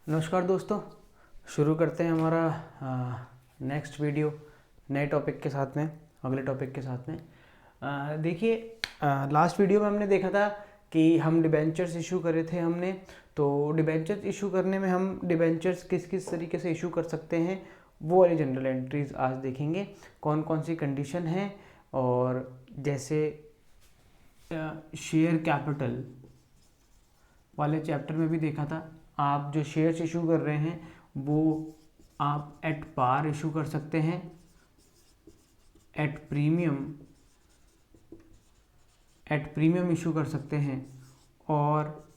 नमस्कार दोस्तों, शुरू करते हैं हमारा नेक्स्ट वीडियो नए टॉपिक के साथ में, अगले टॉपिक के साथ में। देखिए, लास्ट वीडियो में हमने देखा था कि हम डिबेंचर्स इशू करे थे हमने। तो डिबेंचर्स इशू करने में हम डिबेंचर्स किस किस तरीके से इशू कर सकते हैं वो वाली जनरल एंट्रीज आज देखेंगे, कौन कौन सी कंडीशन है। और जैसे शेयर कैपिटल वाले चैप्टर में भी देखा था, आप जो शेयर्स इशू कर रहे हैं वो आप एट पार इशू कर सकते हैं, एट प्रीमियम इशू कर सकते हैं और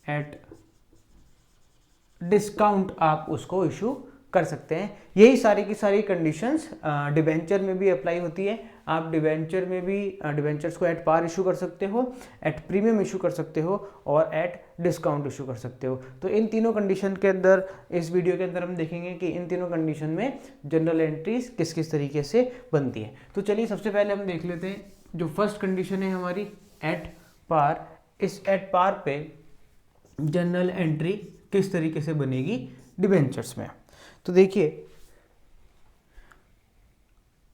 एट डिस्काउंट आप उसको इशू कर सकते हैं। यही सारी की सारी कंडीशंस डिबेंचर में भी अप्लाई होती है। आप डिबेंचर में भी डिबेंचर्स को एट पार इशू कर सकते हो, एट प्रीमियम इशू कर सकते हो और एट डिस्काउंट इशू कर सकते हो। तो इन तीनों कंडीशन के अंदर इस वीडियो के अंदर हम देखेंगे कि इन तीनों कंडीशन में जनरल एंट्रीज किस किस तरीके से बनती है। तो चलिए सबसे पहले हम देख लेते हैं जो फर्स्ट कंडीशन है हमारी एट पार। इस एट पार पे जनरल एंट्री किस तरीके से बनेगी डिबेंचर्स में। तो देखिए,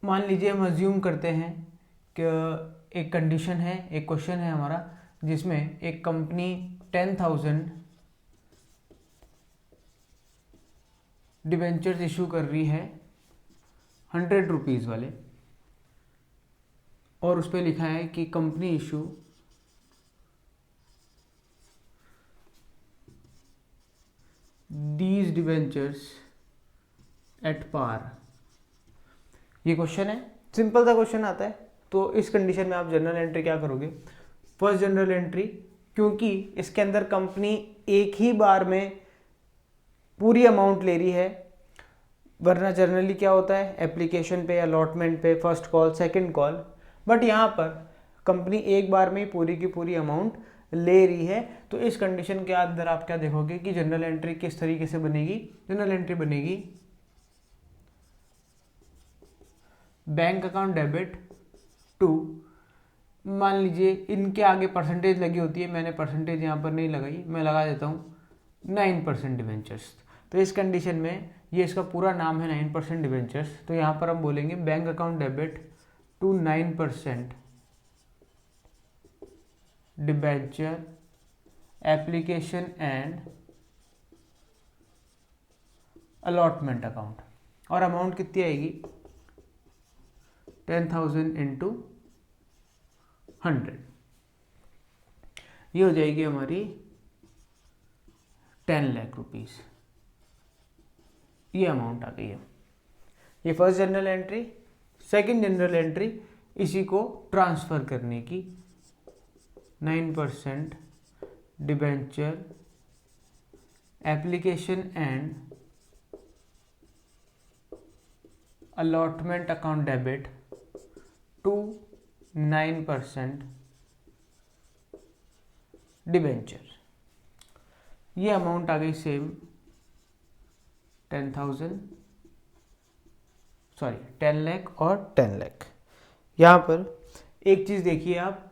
मान लीजिए हम अज्यूम करते हैं कि एक कंडीशन है, एक क्वेश्चन है हमारा जिसमें एक कंपनी 10,000 डिबेंचर्स इशू कर रही है 100 रुपीज़ वाले, और उस पर लिखा है कि company issue these debentures at par. ये क्वेश्चन है, सिंपल सा क्वेश्चन आता है। तो इस कंडीशन में आप जनरल एंट्री क्या करोगे? फर्स्ट जनरल एंट्री, क्योंकि इसके अंदर कंपनी एक ही बार में पूरी अमाउंट ले रही है, वरना जनरली क्या होता है एप्लीकेशन पे, अलॉटमेंट पे first call second call, but यहाँ पर कंपनी एक बार में पूरी की पूरी अमाउंट ले रही है। तो इस कंडीशन के अंदर आप क्या देखोगे कि जनरल एंट्री किस तरीके से बनेगी? जनरल एंट्री बनेगी बैंक अकाउंट डेबिट टू, मान लीजिए इनके आगे परसेंटेज लगी होती है, मैंने परसेंटेज यहाँ पर नहीं लगाई, मैं लगा देता हूँ 9% डिवेंचर्स। तो इस कंडीशन में ये इसका पूरा नाम है 9% डिवेंचर्स। तो यहाँ पर हम बोलेंगे bank account debit to 9% debenture application and allotment account. और अमाउंट कितनी आएगी? 10,000 इंटू 100, ये हो जाएगी हमारी 10 लाख रुपीज़। ये अमाउंट आ गई है। ये first general entry. Second general entry इसी को ट्रांसफ़र करने की, 9% debenture application and allotment account debit to 9% debenture. ये अमाउंट आ गई सेम 10 लाख और 10 लाख। यहाँ पर एक चीज़ देखिए आप,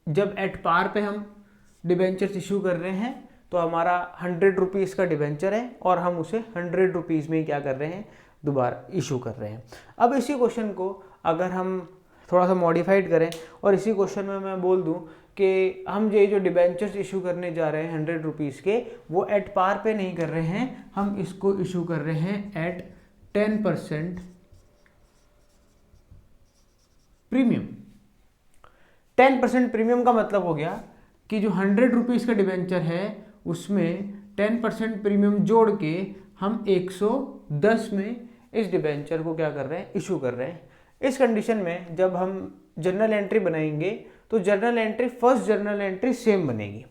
जब एट पार पे हम डिबेंचर्स इशू कर रहे हैं तो हमारा 100 रुपीज़ का डिबेंचर है और हम उसे 100 रुपीज़ में ही क्या कर रहे हैं? दोबारा इशू कर रहे हैं। अब इसी क्वेश्चन को अगर हम थोड़ा सा मॉडिफाइड करें और इसी क्वेश्चन में मैं बोल दूं कि हम ये जो डिबेंचर्स इशू करने जा रहे हैं 100 रुपीज़ के, वो एट पार पे नहीं कर रहे हैं, हम इसको इशू कर रहे हैं एट 10% प्रीमियम। 10% प्रीमियम का मतलब हो गया कि जो 100 रुपीज़ का डिबेंचर है उसमें 10% प्रीमियम जोड़ के हम 110 में इस डिबेंचर को क्या कर रहे हैं? इशू कर रहे हैं। इस कंडीशन में जब हम जनरल एंट्री बनाएंगे तो general entry first general entry same बनेगी।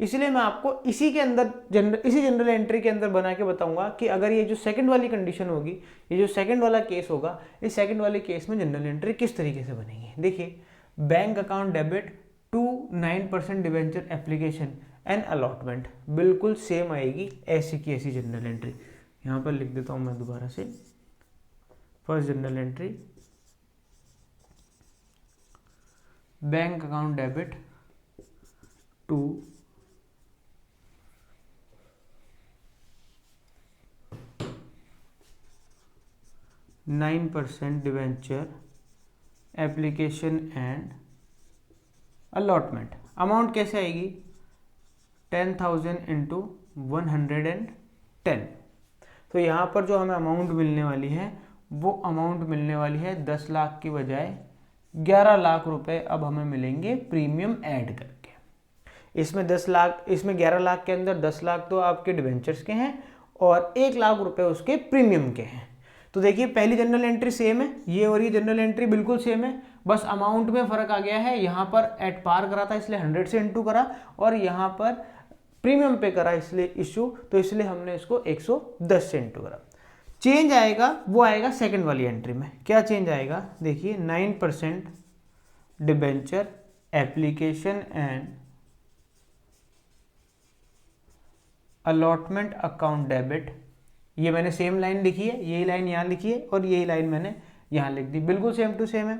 इसलिए मैं आपको इसी के अंदर इसी जनरल एंट्री के अंदर बना के बताऊंगा कि अगर ये जो सेकंड वाली कंडीशन होगी, ये जो सेकंड वाला केस होगा, इस सेकंड वाले केस में जनरल एंट्री किस तरीके से बनेगी। देखिए, bank account debit to 9% debenture application and allotment बिल्कुल सेम आएगी, ऐसी की ऐसी जनरल एंट्री। यहाँ पर लिख देता हूँ मैं दोबारा से, first general entry bank account debit to 9% debenture application and allotment. Amount कैसे आएगी? 10,000 इंटू 110। तो यहाँ पर जो हमें अमाउंट मिलने वाली है वो अमाउंट मिलने वाली है 10 लाख की बजाय 11 लाख रुपए अब हमें मिलेंगे प्रीमियम ऐड करके। इसमें 10 लाख, इसमें 11 लाख के अंदर 10 लाख तो आपके डिवेंचर्स के हैं और 1 लाख रुपए उसके प्रीमियम के हैं। तो देखिए पहली जनरल एंट्री सेम है, ये और ये जनरल एंट्री बिल्कुल सेम है, बस अमाउंट में फर्क आ गया है। यहाँ पर एट पार करा था इसलिए 100 से इंटू करा और यहाँ पर प्रीमियम पे करा इसलिए इशू, तो इसलिए हमने इसको 110 से इंटू करा। चेंज आएगा वो आएगा सेकंड वाली एंट्री में। क्या चेंज आएगा? देखिए 9% debenture application and allotment account debit. ये मैंने सेम लाइन लिखी है, यही लाइन यहाँ लिखी है और यही लाइन मैंने यहाँ लिख दी, बिल्कुल सेम टू सेम है।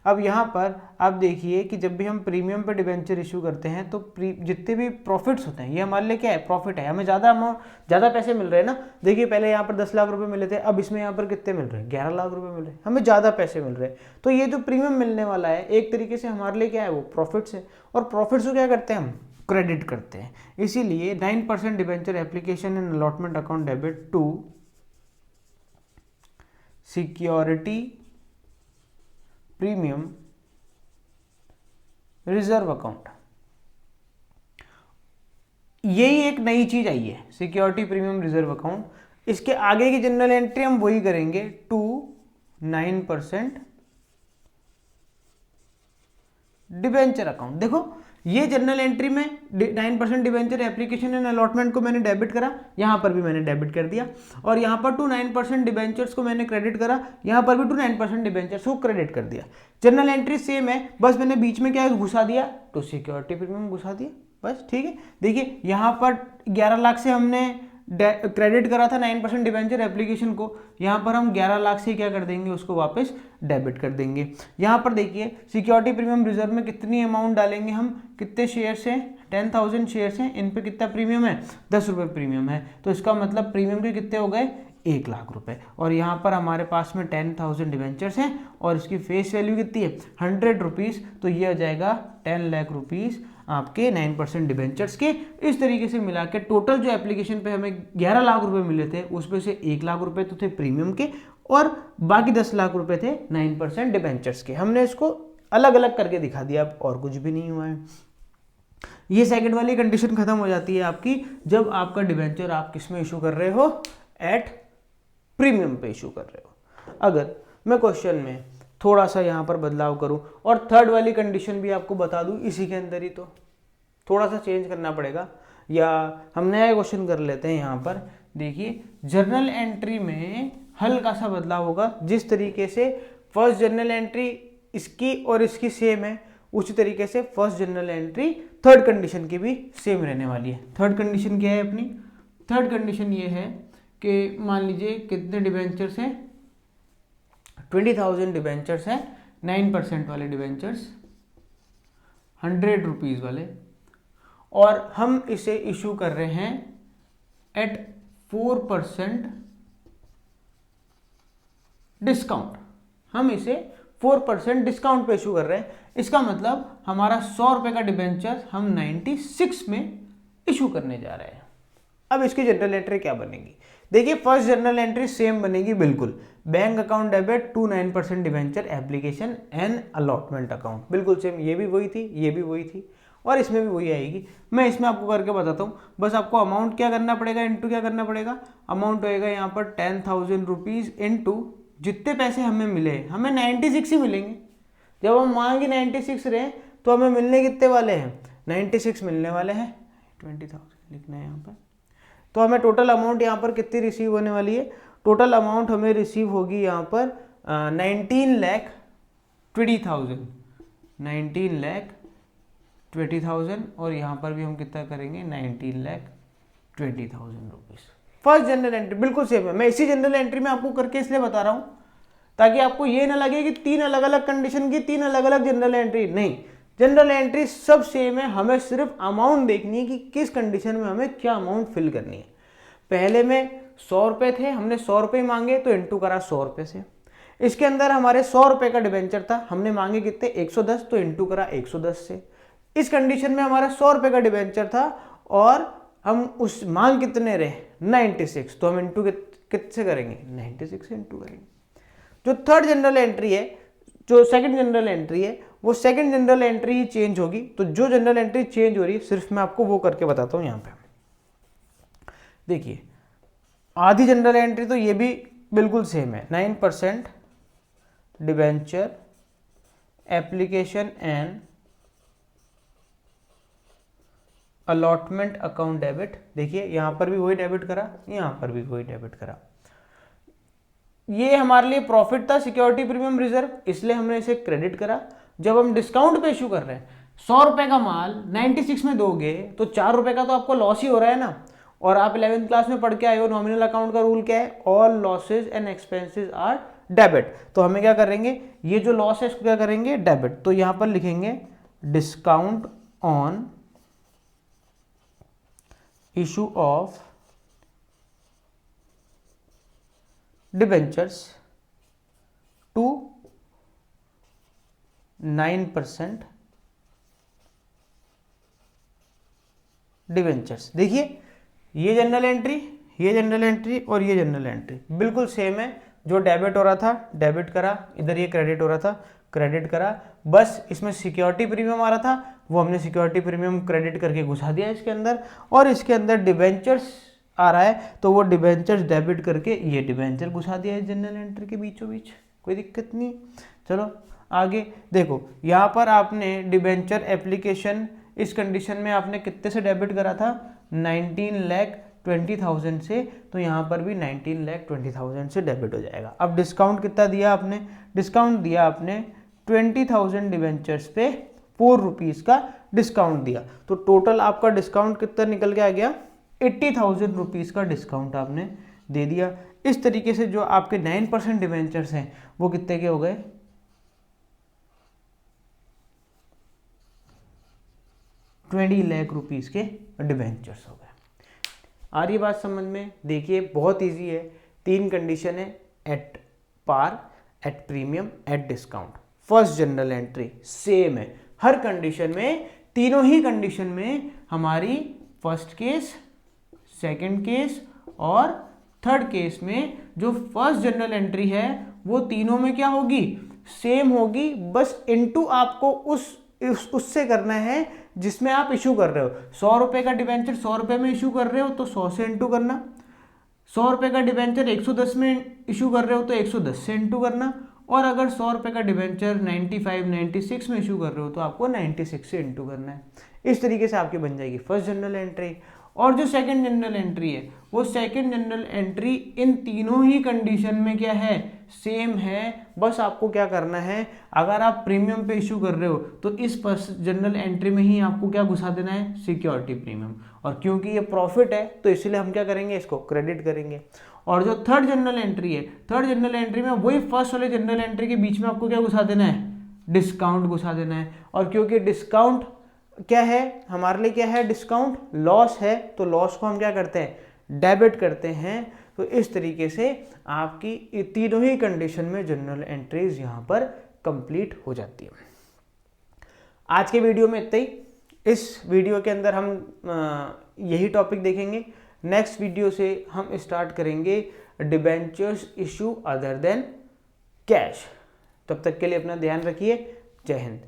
अब यहाँ पर आप देखिए कि जब भी हम प्रीमियम पे डिबेंचर इशू करते हैं तो जितने भी प्रॉफिट्स होते हैं, ये हमारे लिए क्या है? प्रॉफिट है, हमें ज़्यादा पैसे मिल रहे हैं ना। देखिए पहले यहाँ पर 10 लाख रुपए मिले थे, अब इसमें यहाँ पर कितने मिल रहे हैं? 11 लाख रुपए मिल रहे हैं, हमें ज़्यादा पैसे मिल रहे हैं। तो ये जो प्रीमियम मिलने वाला है एक तरीके से हमारे लिए क्या है? वो प्रॉफिट्स है, और प्रॉफिट्स को क्या करते हैं हम? क्रेडिट करते हैं। इसीलिए 9% debenture application and allotment account debit to security premium reserve account, यही एक नई चीज आई है, सिक्योरिटी प्रीमियम रिजर्व अकाउंट। इसके आगे की जनरल एंट्री हम वही करेंगे, टू 9% डिबेंचर अकाउंट। देखो ये जनरल एंट्री में 9% डिबेंचर एप्लीकेशन एंड अलॉटमेंट को मैंने डेबिट करा, यहां पर भी मैंने डेबिट कर दिया, और यहां पर टू 9% डिबेंचर्स को मैंने क्रेडिट करा, यहां पर भी टू 9% डिबेंचर्स को क्रेडिट कर दिया। जनरल एंट्री सेम है, बस मैंने बीच में क्या घुसा दिया? टू सिक्योरिटी प्रीमियम घुसा दिया, बस ठीक है। देखिए यहां पर 11 लाख से हमने क्रेडिट करा था 9% डिबेंचर एप्लीकेशन को, यहाँ पर हम 11 लाख से क्या कर देंगे? उसको वापस डेबिट कर देंगे। यहाँ पर देखिए सिक्योरिटी प्रीमियम रिजर्व में कितनी अमाउंट डालेंगे हम? कितने शेयर्स हैं? 10,000 शेयर्स हैं, इन पे कितना प्रीमियम है? 10 रुपये प्रीमियम है, तो इसका मतलब प्रीमियम के कितने हो गए? 1 लाख रुपए। और यहाँ पर हमारे पास में 10,000 डिबेंचर्स हैं और इसकी फेस वैल्यू कितनी है? 100 रुपीज़, तो ये आ जाएगा 10 लाख रुपीज़ आपके 9% डिबेंचर्स के। इस तरीके से मिला के टोटल जो एप्लीकेशन पे हमें 11 लाख रुपए मिले थे उसमें से 1 लाख रुपए तो थे प्रीमियम के और बाकी 10 लाख रुपए थे 9% डिबेंचर्स के। हमने इसको अलग अलग करके दिखा दिया, अब और कुछ भी नहीं हुआ है। ये सेकंड वाली कंडीशन खत्म हो जाती है आपकी जब आपका डिबेंचर आप किस में इशू कर रहे हो? एट प्रीमियम पे इशू कर रहे हो। अगर मैं क्वेश्चन में थोड़ा सा यहाँ पर बदलाव करूँ और थर्ड वाली कंडीशन भी आपको बता दूँ इसी के अंदर ही, तो थोड़ा सा चेंज करना पड़ेगा, या हम नया क्वेश्चन कर लेते हैं। यहाँ पर देखिए जर्नल एंट्री में हल्का सा बदलाव होगा। जिस तरीके से फर्स्ट जर्नल एंट्री इसकी और इसकी सेम है, उसी तरीके से first journal entry third condition की भी सेम रहने वाली है। थर्ड कंडीशन क्या है अपनी? थर्ड कंडीशन ये है कि मान लीजिए कितने डिबेंचर्स हैं? 20,000 डिबेंचर्स हैं, 9% वाले डिबेंचर्स, 100 रुपीज़ वाले, और हम इसे इशू कर रहे हैं एट 4% डिस्काउंट। हम इसे 4% डिस्काउंट पे इशू कर रहे हैं। इसका मतलब हमारा 100 रुपये का डिबेंचर हम 96 में इशू करने जा रहे हैं। अब इसकी जनरल एंट्री क्या बनेगी? देखिए फर्स्ट जनरल एंट्री सेम बनेगी बिल्कुल, bank account debit to 9% debenture application and allotment account, बिल्कुल सेम। ये भी वही थी, ये भी वही थी, और इसमें भी वही आएगी। मैं इसमें आपको करके बताता हूँ, बस आपको अमाउंट क्या करना पड़ेगा? इंटू क्या करना पड़ेगा? अमाउंट होएगा यहाँ पर 10,000 रुपीज़ इंटू जितने पैसे हमें मिले, हमें 96 ही मिलेंगे। जब हम मांगे 96 रहे तो हमें मिलने कितने वाले हैं? 96 मिलने वाले हैं। 20,000 लिखना है यहाँ पर। तो हमें टोटल अमाउंट यहाँ पर कितनी रिसीव होने वाली है? टोटल अमाउंट हमें रिसीव होगी यहाँ पर 19,20,000, 19,20,000, और यहाँ पर भी हम कितना करेंगे? 19,20,000 रुपीज़। फर्स्ट जनरल एंट्री बिल्कुल सेम है। मैं इसी जनरल एंट्री में आपको करके इसलिए बता रहा हूँ ताकि आपको ये ना लगे कि 3 अलग अलग कंडीशन की 3 अलग अलग जनरल एंट्री। नहीं, जनरल एंट्री सब सेम है, हमें सिर्फ अमाउंट देखनी है कि किस कंडीशन में हमें क्या अमाउंट फिल करनी है। पहले में 100 रुपये थे, हमने 100 रुपये मांगे तो इंटू करा 100 रुपये से। इसके अंदर हमारे 100 रुपए का डिबेंचर था, हमने मांगे कितने 110, तो इंटू करा 110 से। इस कंडीशन में हमारा 100 रुपए का डिबेंचर था और हम उस मांग कितने रहे 96, तो हम इंटू कितने करेंगे 96 से इंटू करेंगे। जो थर्ड जनरल एंट्री है, जो सेकंड जनरल एंट्री है, वो सेकंड जनरल एंट्री ही चेंज होगी। तो जो जनरल एंट्री चेंज हो रही है सिर्फ मैं आपको वो करके बताता हूं। यहां पे देखिए आधी जनरल एंट्री तो ये भी बिल्कुल सेम है, 9% debenture application and allotment account debit. देखिए यहां पर भी वही डेबिट करा, यहां पर भी वही डेबिट करा। ये हमारे लिए प्रॉफिट था सिक्योरिटी प्रीमियम रिजर्व, इसलिए हमने इसे क्रेडिट करा। जब हम डिस्काउंट पे इशू कर रहे हैं 100 रुपए का माल 96 में दोगे तो 4 रुपए का तो आपको लॉस ही हो रहा है ना। और आप 11th क्लास में पढ़ के आए हो, नॉमिनल अकाउंट का रूल क्या है, all losses and expenses are debit. तो हमें क्या करेंगे, ये जो लॉस है इसको क्या करेंगे डेबिट। तो यहां पर लिखेंगे discount on issue of debentures to 9% debentures. देखिए ये जनरल एंट्री, ये जनरल एंट्री और ये जनरल एंट्री बिल्कुल सेम है। जो डेबिट हो रहा था डेबिट करा, इधर ये क्रेडिट हो रहा था क्रेडिट करा। बस इसमें सिक्योरिटी प्रीमियम आ रहा था, वो हमने सिक्योरिटी प्रीमियम क्रेडिट करके घुसा दिया इसके अंदर। और इसके अंदर डिबेंचर्स आ रहा है तो वो डिबेंचर्स डेबिट करके ये डिबेंचर घुसा दिया है जनरल एंट्री के बीचों बीच, कोई दिक्कत नहीं। चलो आगे देखो, यहाँ पर आपने डिबेंचर एप्लीकेशन इस कंडीशन में आपने कितने से डेबिट करा था 19,20,000 से, तो यहाँ पर भी 19,20,000 से डेबिट हो जाएगा। अब डिस्काउंट कितना दिया आपने, डिस्काउंट दिया आपने 20,000 डिबेंचर्स पे 4 रुपीज़ का डिस्काउंट दिया। तो टोटल आपका डिस्काउंट कितना निकल के आ गया 80,000 रुपीज़ का डिस्काउंट आपने दे दिया। इस तरीके से जो आपके 9% डिबेंचर्स हैं वो कितने के हो गए 20 लाख रुपीज़ के डिबेंचर्स हो गए। आ रही बात समझ में? देखिए बहुत इजी है, 3 कंडीशन है, at par, at premium, at discount. First general entry same है हर कंडीशन में, तीनों ही कंडीशन में हमारी फर्स्ट केस, सेकंड केस और थर्ड केस में जो फर्स्ट जनरल एंट्री है वो तीनों में क्या होगी सेम होगी। बस इनटू आपको उससे करना है जिसमें आप इशू कर रहे हो। 100 रुपए का डिबेंचर 100 रुपए में इशू कर रहे हो तो 100 से इंटू करना। 100 रुपए का डिबेंचर 110 में इशू कर रहे हो तो 110 से इंटू करना। और अगर 100 रुपए का डिबेंचर 95, 96 में इशू कर रहे हो तो आपको 96 से इंटू करना है। इस तरीके से आपकी बन जाएगी फर्स्ट जनरल एंट्री। और जो सेकंड जनरल एंट्री है वो सेकंड जनरल एंट्री इन तीनों ही कंडीशन में क्या है सेम है। बस आपको क्या करना है, अगर आप प्रीमियम पे इशू कर रहे हो तो इस फर्स्ट जनरल एंट्री में ही आपको क्या घुसा देना है सिक्योरिटी प्रीमियम। और क्योंकि ये प्रॉफिट है तो इसलिए हम क्या करेंगे इसको क्रेडिट करेंगे। और जो थर्ड जनरल एंट्री है, थर्ड जनरल एंट्री में वही फर्स्ट वाले जनरल एंट्री के बीच में आपको क्या घुसा देना है डिस्काउंट घुसा देना है। और क्योंकि डिस्काउंट क्या है हमारे लिए, क्या है डिस्काउंट लॉस है, तो लॉस को हम क्या करते हैं डेबिट करते हैं। तो इस तरीके से आपकी तीनों ही कंडीशन में जनरल एंट्रीज यहां पर कंप्लीट हो जाती है। आज के वीडियो में इतना ही। इस वीडियो के अंदर हम यही टॉपिक देखेंगे। नेक्स्ट वीडियो से हम स्टार्ट करेंगे debentures issue other than cash. तब तक के लिए अपना ध्यान रखिए। जय हिंद।